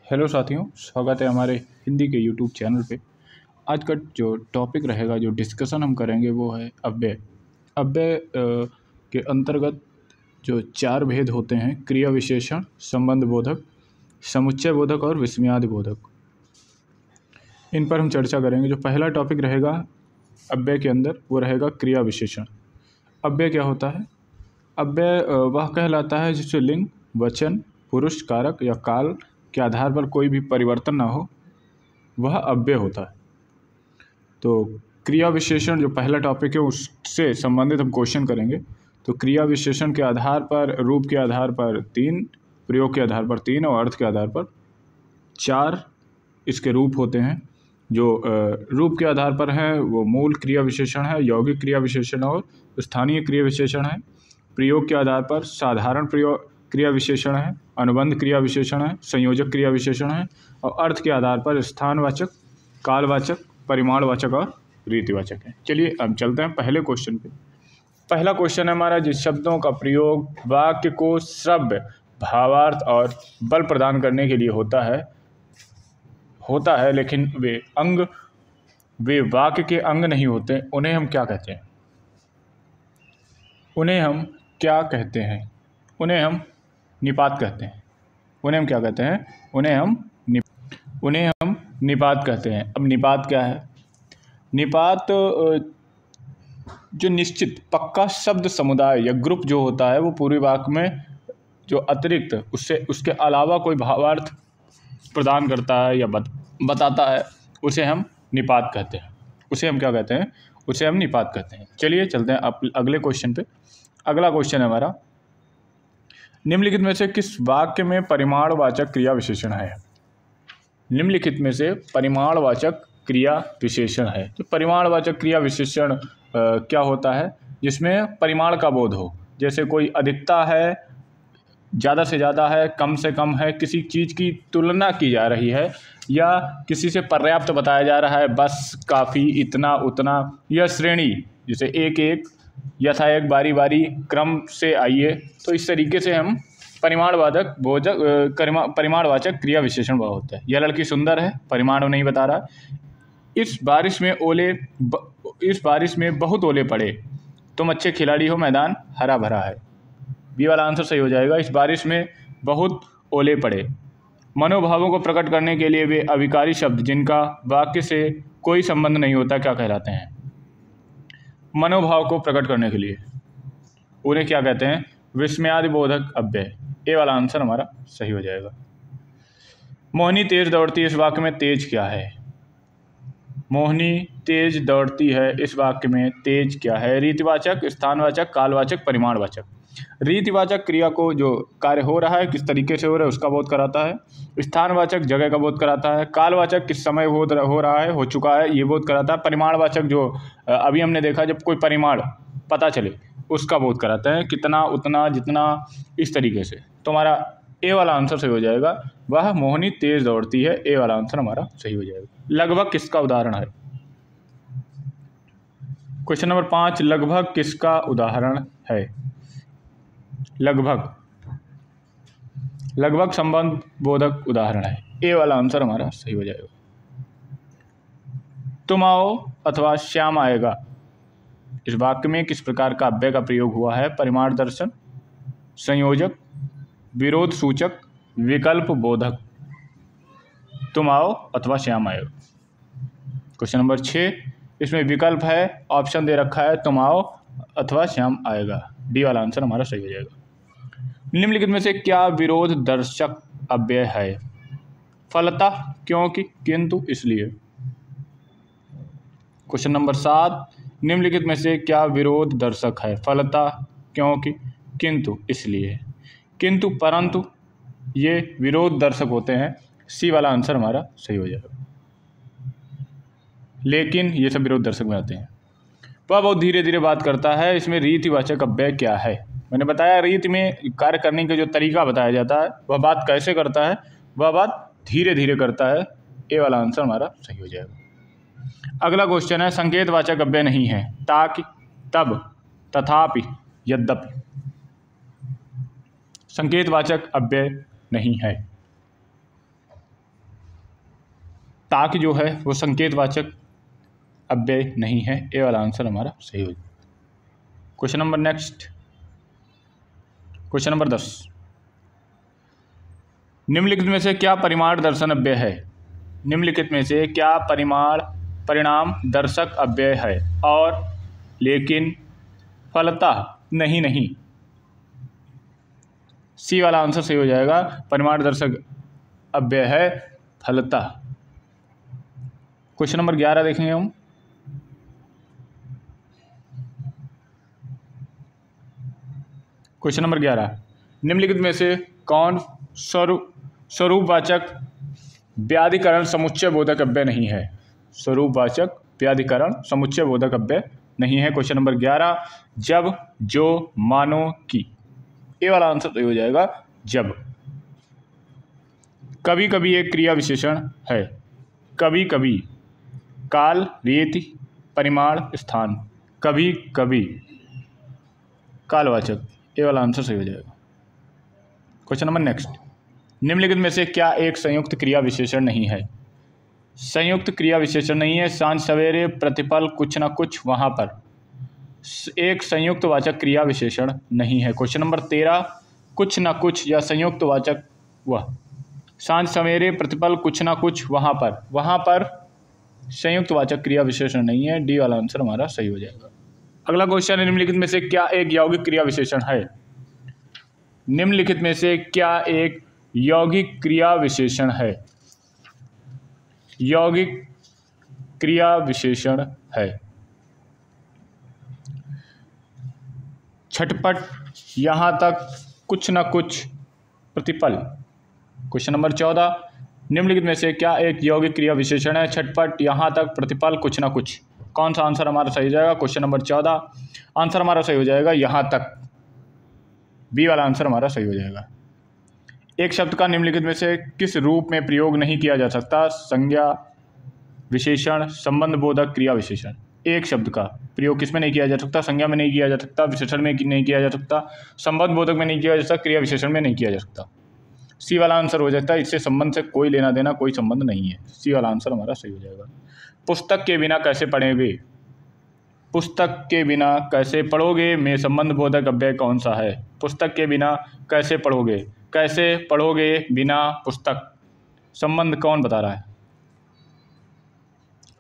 Hello साथियों, स्वागत है हमारे हिंदी के यूट्यूब चैनल पे। आज का जो टॉपिक रहेगा, जो डिस्कशन हम करेंगे वो है अव्यय। अव्यय के अंतर्गत जो चार भेद होते हैं: क्रिया विशेषण, संबंध बोधक, समुच्चय बोधक और विस्मयादि बोधक। इन पर हम चर्चा करेंगे। जो पहला टॉपिक रहेगा अव्यय के अंदर वो रहेगा क्रिया विशेषण। अव्यय क्या होता है? अव्यय वह कहलाता है जिससे लिंग, वचन, पुरुष, कारक या काल के आधार पर कोई भी परिवर्तन ना हो, वह अव्यय होता है। तो क्रिया विशेषण जो पहला टॉपिक है उससे संबंधित हम क्वेश्चन करेंगे। तो क्रिया विशेषण के आधार पर, रूप के आधार पर 3, प्रयोग के आधार पर 3 और अर्थ के आधार पर 4 इसके रूप होते हैं। जो रूप के आधार पर है वो मूल क्रिया विशेषण है, यौगिक क्रिया विशेषण और स्थानीय क्रिया विशेषण है। प्रयोग के आधार पर साधारण प्रयोग क्रिया विशेषण है, अनुबंध क्रिया विशेषण है, संयोजक क्रिया विशेषण है और अर्थ के आधार पर स्थानवाचक, कालवाचक, परिमाणवाचक और रीतिवाचक है। चलिए अब चलते हैं पहले क्वेश्चन पे। पहला क्वेश्चन है हमारा, जिस शब्दों का प्रयोग वाक्य को श्रव्य, भावार्थ और बल प्रदान करने के लिए होता है लेकिन वे वाक्य के अंग नहीं होते, उन्हें हम क्या कहते हैं? उन्हें हम निपात कहते हैं। उन्हें हम क्या कहते हैं? उन्हें हम निपात कहते हैं। अब निपात क्या है? निपात जो निश्चित पक्का शब्द समुदाय या ग्रुप जो होता है वो पूरे वाक्य में जो अतिरिक्त उसके अलावा कोई भावार्थ प्रदान करता है या बताता है, उसे हम निपात कहते हैं। उसे हम क्या कहते हैं? उसे हम निपात कहते हैं। चलिए चलते हैं अगले क्वेश्चन पे। अगला क्वेश्चन है हमारा, निम्नलिखित में से किस वाक्य में परिमाणवाचक क्रिया विशेषण है? निम्नलिखित में से परिमाणवाचक क्रिया विशेषण है। तो परिमाणवाचक क्रिया विशेषण क्या होता है? जिसमें परिमाण का बोध हो। जैसे कोई अधिकता है, ज़्यादा से ज़्यादा है, कम से कम है, किसी चीज़ की तुलना की जा रही है या किसी से पर्याप्त बताया जा रहा है, बस, काफ़ी, इतना, उतना, यह श्रेणी, जैसे एक एक, यथा एक, बारी बारी, क्रम से आइए। तो इस तरीके से हम परिमाणवाचक क्रिया विशेषण वह होता है। यह लड़की सुंदर है, परिमाण नहीं बता रहा। इस बारिश में बहुत ओले पड़े, तुम अच्छे खिलाड़ी हो, मैदान हरा भरा है। बी वाला आंसर सही हो जाएगा। इस बारिश में बहुत ओले पड़े। मनोभावों को प्रकट करने के लिए वे अविकारी शब्द जिनका वाक्य से कोई संबंध नहीं होता क्या कहलाते हैं? मनोभाव को प्रकट करने के लिए उन्हें क्या कहते हैं? विस्मयादि बोधक अव्यय। ए वाला आंसर हमारा सही हो जाएगा। मोहिनी तेज दौड़ती है, इस वाक्य में तेज क्या है? मोहिनी तेज दौड़ती है, इस वाक्य में तेज क्या है? रीतिवाचक, स्थानवाचक, कालवाचक, परिमाणवाचक। रीतिवाचक क्रिया को जो कार्य हो रहा है किस तरीके से हो रहा है उसका बोध कराता है। स्थानवाचक जगह का बोध कराता है। कालवाचक किस समय हो रहा है, हो चुका है, ये बोध कराता है। परिमाणवाचक जो अभी हमने देखा, जब कोई परिमाण पता चले उसका बोध कराता है, कितना, उतना, जितना, इस तरीके से। तो हमारा ए वाला आंसर सही हो जाएगा। वह मोहिनी तेज दौड़ती है, ए वाला आंसर हमारा सही हो जाएगा। लगभग किसका उदाहरण है? क्वेश्चन नंबर 5, लगभग किसका उदाहरण है? लगभग संबंध बोधक उदाहरण है। ए वाला आंसर हमारा सही हो जाएगा। तुम आओ अथवा श्याम आएगा, इस वाक्य में किस प्रकार का अव्यय का प्रयोग हुआ है? परिमाण दर्शन, संयोजक, विरोध सूचक, विकल्प बोधक। तुम आओ अथवा श्याम आएगा। क्वेश्चन नंबर 6, इसमें विकल्प है, ऑप्शन दे रखा है, तुम आओ अथवा श्याम आएगा। डी वाला आंसर हमारा सही हो जाएगा। निम्नलिखित में से क्या विरोध दर्शक अव्यय है? फलतः, क्योंकि, किंतु, इसलिए। क्वेश्चन नंबर 7, निम्नलिखित में से क्या विरोध दर्शक है? फलतः, क्योंकि, किंतु, इसलिए। किंतु, परंतु, ये विरोध दर्शक होते हैं। सी वाला आंसर हमारा सही हो जाएगा। लेकिन ये सब विरोध दर्शक बनाते हैं। वह बहुत धीरे धीरे बात करता है, इसमें रीतिवाचक अव्यय क्या है? मैंने बताया, रीति में कार्य करने का जो तरीका बताया जाता है, वह बात कैसे करता है? वह बात धीरे धीरे करता है। ए वाला आंसर हमारा सही हो जाएगा। अगला क्वेश्चन है, संकेतवाचक अव्यय नहीं है। ताकि, तब, तथापि, यद्यपि। संकेतवाचक अव्यय नहीं है। ताक जो है वो संकेतवाचक अव्यय नहीं है। ए वाला आंसर हमारा सही हो जाएगा। Question number next, question number 10, निम्नलिखित में से क्या परिमाण दर्शन अव्यय है? निम्नलिखित में से क्या परिणाम दर्शक अव्यय है? और, लेकिन, फलतः, नहीं। सी वाला आंसर सही हो जाएगा। परिमाण दर्शक अव्यय है फलतः। क्वेश्चन नंबर 11 देखेंगे हम। क्वेश्चन नंबर 11, निम्नलिखित में से कौन स्वरूपवाचक व्याधिकरण समुच्चय बोधक अव्यय नहीं है? स्वरूपवाचक व्याधिकरण समुच्चय बोधक अव्यय नहीं है। क्वेश्चन नंबर 11, जब, जो, मानो, की। ए वाला आंसर सही हो जाएगा, जब। कभी कभी एक क्रिया विशेषण है। कभी कभी, काल, रीति, परिमाण, स्थान। कभी कभी कालवाचक। ए वाला आंसर सही हो जाएगा। क्वेश्चन नंबर नेक्स्ट, निम्नलिखित में से क्या एक संयुक्त क्रिया विशेषण नहीं है? संयुक्त क्रिया विशेषण नहीं है। सांझ सवेरे, प्रतिपल, कुछ ना कुछ, वहां पर। एक संयुक्त वाचक क्रिया विशेषण नहीं है। क्वेश्चन नंबर 13, कुछ ना कुछ या संयुक्त वाचक वह। सांझ सवेरे, प्रतिपल, कुछ ना कुछ, वहां पर संयुक्त वाचक क्रिया विशेषण नहीं है। डी वाला आंसर हमारा सही हो जाएगा। अगला क्वेश्चन है, निम्नलिखित में से क्या एक यौगिक क्रिया विशेषण है? निम्नलिखित में से क्या एक यौगिक क्रिया विशेषण है? यौगिक क्रिया विशेषण है। छटपट, यहां तक, कुछ ना कुछ, प्रतिपल। क्वेश्चन नंबर 14, निम्नलिखित में से क्या एक यौगिक क्रिया विशेषण है? छटपट, यहां तक, प्रतिपल, कुछ ना कुछ। कौन सा आंसर हमारा सही हो जाएगा? क्वेश्चन नंबर 14 आंसर हमारा सही हो जाएगा यहां तक। बी वाला आंसर हमारा सही हो जाएगा। एक शब्द का निम्नलिखित में से किस रूप में प्रयोग नहीं किया जा सकता? संज्ञा, विशेषण, संबंध बोधक, क्रिया विशेषण। एक शब्द का प्रयोग किस में नहीं किया जा सकता? संज्ञा में नहीं किया जा सकता, विशेषण में नहीं किया जा सकता, संबंध बोधक में नहीं किया जा सकता, क्रिया विशेषण में नहीं किया जा सकता। सी वाला आंसर हो जाता है। इससे संबंध से कोई लेना देना, कोई संबंध नहीं है। सी वाला आंसर हमारा सही हो जाएगा। पुस्तक के बिना कैसे पढ़ेंगे? पुस्तक के बिना कैसे पढ़ोगे में संबंध बोधक अव्यय कौन सा है? पुस्तक के बिना कैसे पढ़ोगे? कैसे पढ़ोगे बिना पुस्तक? संबंध कौन बता रहा है?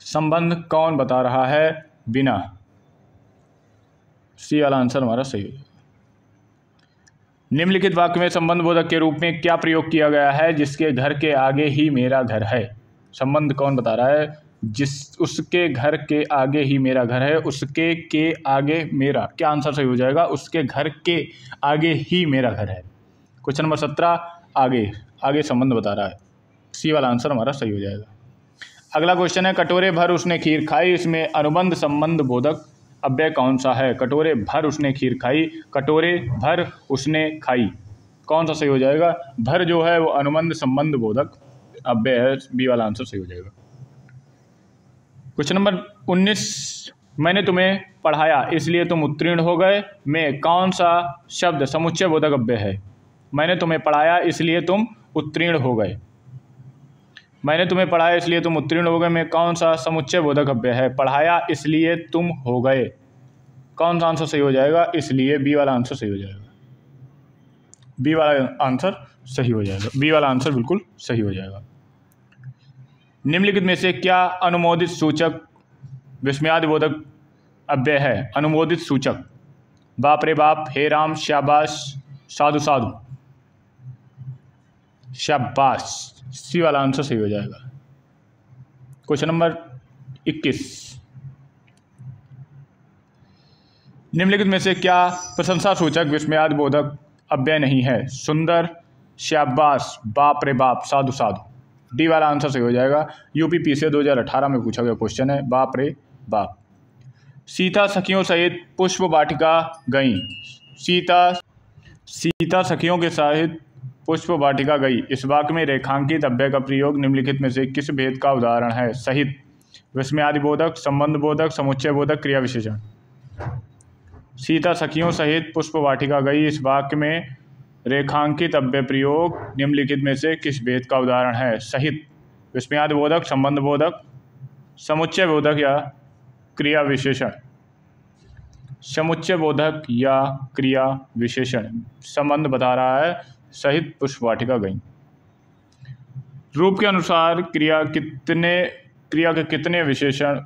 संबंध कौन बता रहा है? बिना। सी वाला आंसर हमारा सही है। निम्नलिखित वाक्य में संबंध बोधक के रूप में क्या प्रयोग किया गया है? जिसके घर के आगे ही मेरा घर है। संबंध कौन बता रहा है? उसके घर के आगे ही मेरा घर है। उसके के आगे मेरा, क्या आंसर सही हो जाएगा? उसके घर के आगे ही मेरा घर है। क्वेश्चन नंबर 17, आगे संबंध बता रहा है। सी वाला आंसर हमारा सही हो जाएगा। अगला क्वेश्चन है, कटोरे भर उसने खीर खाई, इसमें अनुबंध संबंध बोधक अव्यय कौन सा है? कटोरे भर उसने खीर खाई, कटोरे भर उसने खाई, कौन सा सही हो जाएगा? भर जो है वो अनुबंध संबंध बोधक अव्यय है। बी वाला आंसर सही हो जाएगा। क्वेश्चन नंबर 19, मैंने तुम्हें पढ़ाया इसलिए तुम उत्तीर्ण हो गए में कौन सा शब्द समुच्चय बोधक अव्यय है? मैंने तुम्हें पढ़ाया इसलिए तुम उत्तीर्ण हो गए। मैंने तुम्हें पढ़ाया इसलिए तुम उत्तीर्ण हो गए में कौन सा समुच्चय बोधक अव्यय है? पढ़ाया इसलिए तुम हो गए, कौन सा आंसर सही हो जाएगा? इसलिए। बी वाला आंसर सही हो जाएगा। बी वाला आंसर सही हो जाएगा। बी वाला आंसर बिल्कुल सही हो जाएगा। निम्नलिखित में से क्या अनुमोदित सूचक विस्मयादिबोधक अव्यय है? अनुमोदित सूचक, बाप रे बाप, हे राम, शाबाश, साधु साधु, शाबाश। सी वाला आंसर सही हो जाएगा। क्वेश्चन नंबर 21, निम्नलिखित में से क्या प्रशंसा सूचक विस्मयादिबोधक अव्यय नहीं है? सुंदर, शाबाश, बाप रे बाप, साधु साधु। डी वाला आंसर सही हो जाएगा। यूपीपीसीए 2018 में पूछा गया क्वेश्चन है, बाप रे बाप। सीता सखियों सहित पुष्प वाटिका गई। सीता सखियों के सहित पुष्प वाटिका गई, इस वाक्य में रेखांकित अव्यय का प्रयोग निम्नलिखित में से किस भेद का उदाहरण है? सहित, विस्मयादिबोधक, संबंध बोधक, समुच्चय बोधक, क्रिया विशेषण। सीता सखियों सहित पुष्प वाटिका गई, इस वाक्य में रेखांकित अव्यय प्रयोग निम्नलिखित में से किस भेद का उदाहरण है? सहित, विस्मयादि बोधक, संबंध बोधक, समुच्चय बोधक या क्रिया विशेषण। समुच्चय बोधक या क्रिया विशेषण। संबंध बता रहा है सहित पुष्पवाटिका गई। रूप के अनुसार क्रिया के कितने विशेषण,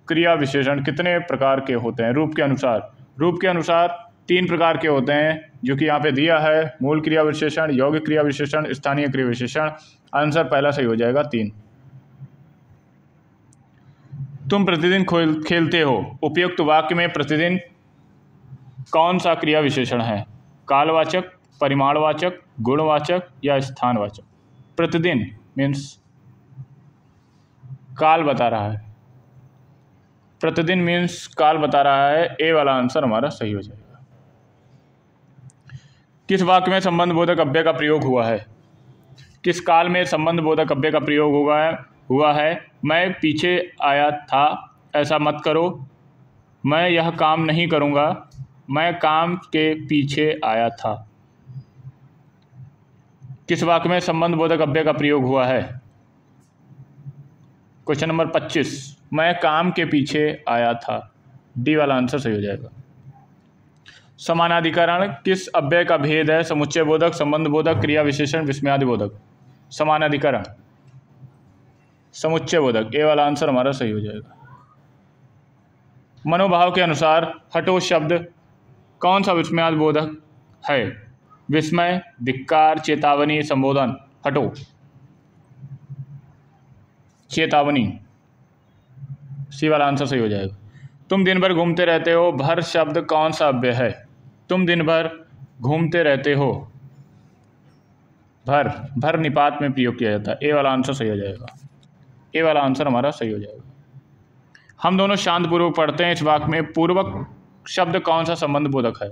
क्रिया विशेषण कितने प्रकार के होते हैं? रूप के अनुसार 3 प्रकार के होते हैं, जो कि यहाँ पे दिया है। मूल क्रिया विशेषण, यौगिक क्रिया विशेषण, स्थानीय क्रिया विशेषण। आंसर पहला सही हो जाएगा 3। तुम प्रतिदिन खेलते हो। उपयुक्त वाक्य में प्रतिदिन कौन सा क्रिया विशेषण है? कालवाचक, परिमाणवाचक, गुणवाचक या स्थानवाचक? प्रतिदिन मीन्स काल बता रहा है। प्रतिदिन मीन्स काल बता रहा है। ए वाला आंसर हमारा सही हो जाएगा। किस वाक्य में संबंध बोधक अव्यय का प्रयोग हुआ है? किस काल में संबंध बोधक अव्यय का प्रयोग हुआ है? मैं पीछे आया था, ऐसा मत करो। मैं यह काम नहीं करूँगा, मैं काम के पीछे आया था। किस वाक्य में संबंध बोधक अव्यय का प्रयोग हुआ है? क्वेश्चन नंबर 25, मैं काम के पीछे आया था। डी वाला आंसर सही हो जाएगा। समानाधिकरण किस अव्यय का भेद है? समुच्चय बोधक, संबंध बोधक, क्रिया विशेषण, विस्मयादि बोधक। समानाधिकरण समुच्चय बोधक। ए वाला आंसर हमारा सही हो जाएगा। मनोभाव के अनुसार हटो शब्द कौन सा विस्मयादि बोधक है? विस्मय, धिक्कार, चेतावनी, संबोधन। हटो, चेतावनी। सी वाला आंसर सही हो जाएगा। तुम दिन भर घूमते रहते हो। भर शब्द कौन सा अव्यय है? तुम दिन भर घूमते रहते हो। भर निपात में प्रयोग किया जाता है। ए वाला आंसर सही हो जाएगा। ए वाला आंसर हमारा सही हो जाएगा। हम दोनों शांतपूर्वक पढ़ते हैं। इस वाक्य में पूर्वक शब्द कौन सा संबंध बोधक है?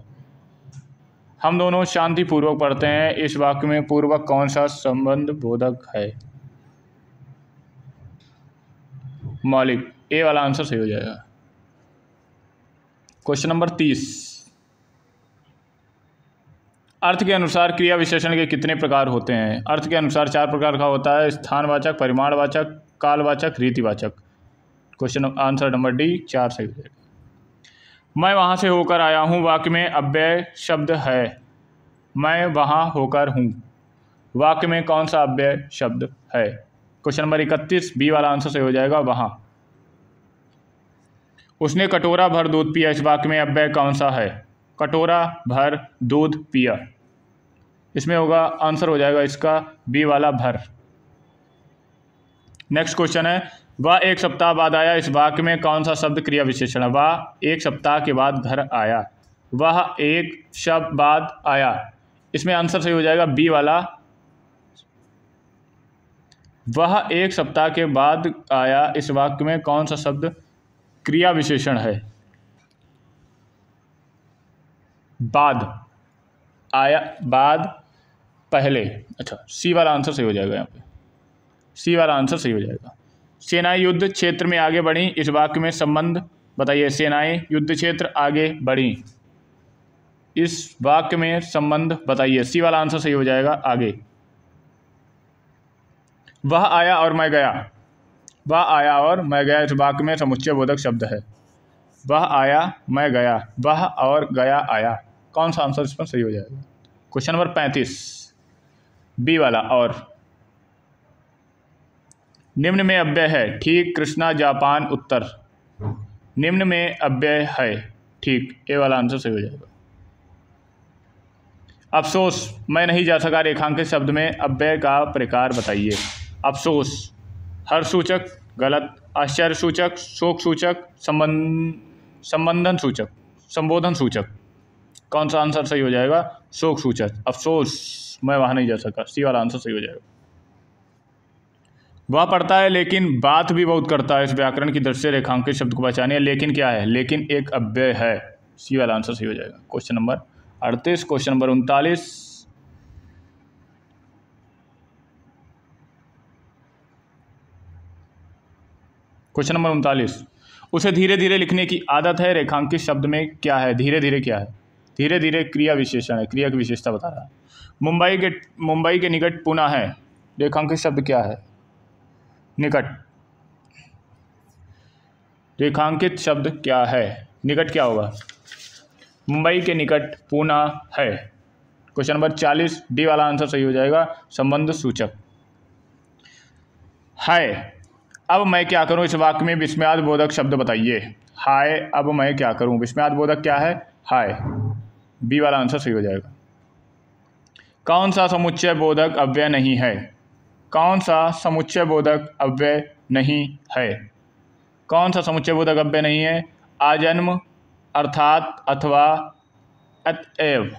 हम दोनों शांतिपूर्वक पढ़ते हैं। इस वाक्य में पूर्वक कौन सा संबंध बोधक है? मौलिक। ए वाला आंसर सही हो जाएगा। क्वेश्चन नंबर 30, अर्थ के अनुसार क्रिया विशेषण के कितने प्रकार होते हैं? अर्थ के अनुसार 4 प्रकार का होता है। स्थानवाचक, परिमाणवाचक, कालवाचक, रीतिवाचक। क्वेश्चन आंसर नंबर डी 4 सही हो जाएगा। मैं वहाँ से होकर आया हूँ वाक्य में अव्यय शब्द है। मैं वहाँ होकर हूँ वाक्य में कौन सा अव्यय शब्द है? क्वेश्चन नंबर 31, बी वाला आंसर सही हो जाएगा, वहाँ। उसने कटोरा भर दूध पिया। इस वाक्य में अव्यय कौन सा है? कटोरा भर दूध पिया। इसमें होगा आंसर हो जाएगा इसका बी वाला भर। नेक्स्ट क्वेश्चन है, वह 1 सप्ताह बाद आया। इस वाक्य में कौन सा शब्द क्रिया विशेषण है? वह 1 सप्ताह के बाद घर आया। वह 1 शब्द बाद आया। इसमें आंसर सही हो जाएगा बी वाला। वह 1 सप्ताह के बाद आया। इस वाक्य में कौन सा शब्द क्रिया विशेषण है? बाद आया, बाद, पहले। अच्छा, सी वाला आंसर सही हो जाएगा। यहाँ पे सी वाला आंसर सही हो जाएगा। सेनाएं युद्ध क्षेत्र में आगे बढ़ी। इस वाक्य में संबंध बताइए। सेनाएं युद्ध क्षेत्र आगे बढ़ी। इस वाक्य में संबंध बताइए। सी वाला आंसर सही हो जाएगा, आगे। वह आया और मैं गया। वह आया और मैं गया। इस वाक्य में समुच्चय बोधक शब्द है। वह आया, मैं गया। वह और गया, आया। कौन सा आंसर इस पर सही हो जाएगा? क्वेश्चन नंबर 35, बी वाला और। निम्न में अव्यय है। ठीक, कृष्णा, जापान, उत्तर। निम्न में अव्यय है। ठीक, ए वाला आंसर सही हो जाएगा। अफसोस, मैं नहीं जा सका। रेखांकित शब्द में अव्यय का प्रकार बताइए। अफसोस, हर्ष सूचक, गलत। आश्चर्य सूचक, शोक सूचक, संबोधन सूचक, संबोधन सूचक। कौन सा आंसर सही हो जाएगा? शोक सूचक। अफसोस, मैं वहाँ नहीं जा सका। सी वाला आंसर सही हो जाएगा। वह पढ़ता है लेकिन बात भी बहुत करता है। इस व्याकरण की दृष्टि से रेखांकित शब्द को पहचानिए। लेकिन क्या है? लेकिन एक अव्यय है। सी वाला आंसर सही हो जाएगा। Question number 38, question number 39, question number 39, उसे धीरे धीरे लिखने की आदत है। रेखांकित शब्द में क्या है? धीरे धीरे क्या है? धीरे धीरे क्रिया विशेषण है। क्रिया की विशेषता बता रहा है। मुंबई के निकट पुणे है। रेखांकित शब्द क्या है? निकट। रेखांकित शब्द क्या है? निकट क्या होगा? मुंबई के निकट पूना है। क्वेश्चन नंबर 40 डी वाला आंसर सही हो जाएगा, संबंध सूचक। हाय अब मैं क्या करूं, इस वाक्य में विस्मयाद बोधक शब्द बताइए। हाय अब मैं क्या करूं, विस्मयाद बोधक क्या है? हाय। बी वाला आंसर सही हो जाएगा। कौन सा समुच्चय बोधक अव्यय नहीं है? कौन सा समुच्चय बोधक अव्यय नहीं है? कौन सा समुच्चय बोधक अव्यय नहीं है? आजन्म, अर्थात, अथवा, अतएव।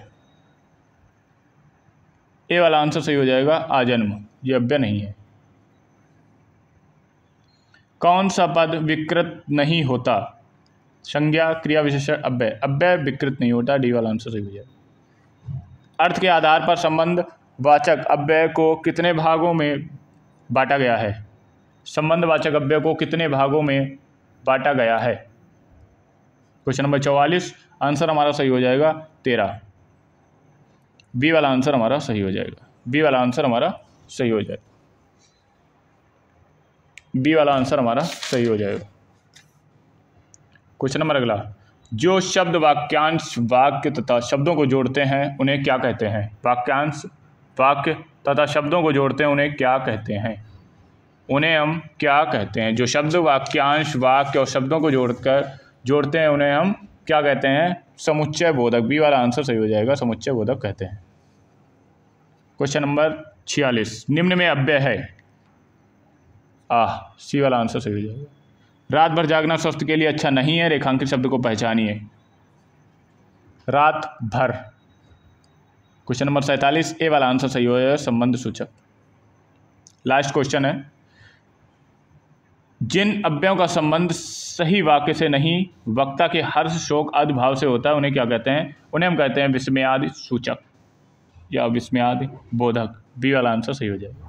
ए वाला आंसर सही हो जाएगा, आजन्म, ये अव्यय नहीं है। कौन सा पद विकृत नहीं होता? संज्ञा, क्रिया विशेषण, अव्यय। अव्यय विकृत नहीं होता, डी वाला आंसर सही हो जाएगा। अर्थ के आधार पर संबंध वाचक अव्यय को कितने भागों में बांटा गया है? संबंध वाचक अव्यय को कितने भागों में बांटा गया है? क्वेश्चन नंबर 44 आंसर हमारा सही हो जाएगा 13। बी वाला आंसर हमारा सही हो जाएगा। बी वाला आंसर हमारा सही हो जाएगा। बी वाला आंसर हमारा सही हो जाएगा। क्वेश्चन नंबर अगला, जो शब्द वाक्यांश वाक्य तथा शब्दों को जोड़ते हैं उन्हें क्या कहते हैं? वाक्यांश वाक्य तथा शब्दों को जोड़ते हैं उन्हें क्या कहते हैं? उन्हें हम क्या कहते हैं? जो शब्द वाक्यांश वाक्य और शब्दों को जोड़ते हैं उन्हें हम क्या कहते हैं? समुच्चय बोधक। बी वाला आंसर सही हो जाएगा, समुच्चय बोधक कहते हैं। क्वेश्चन नंबर 46 निम्न में अव्यय है? सी वाला आंसर सही हो जाएगा। रात भर जागना स्वास्थ्य के लिए अच्छा नहीं है, रेखांकित शब्द को पहचानिए। रात भर। क्वेश्चन नंबर 47 ए वाला आंसर सही हो जाएगा, संबंध सूचक। लास्ट क्वेश्चन है, जिन अव्ययों का संबंध सही वाक्य से नहीं वक्ता के हर्ष शोक आदि भाव से होता है उन्हें क्या कहते हैं? उन्हें हम कहते हैं विस्मयादि सूचक या विस्मयादि बोधक। बी वाला आंसर सही हो जाएगा।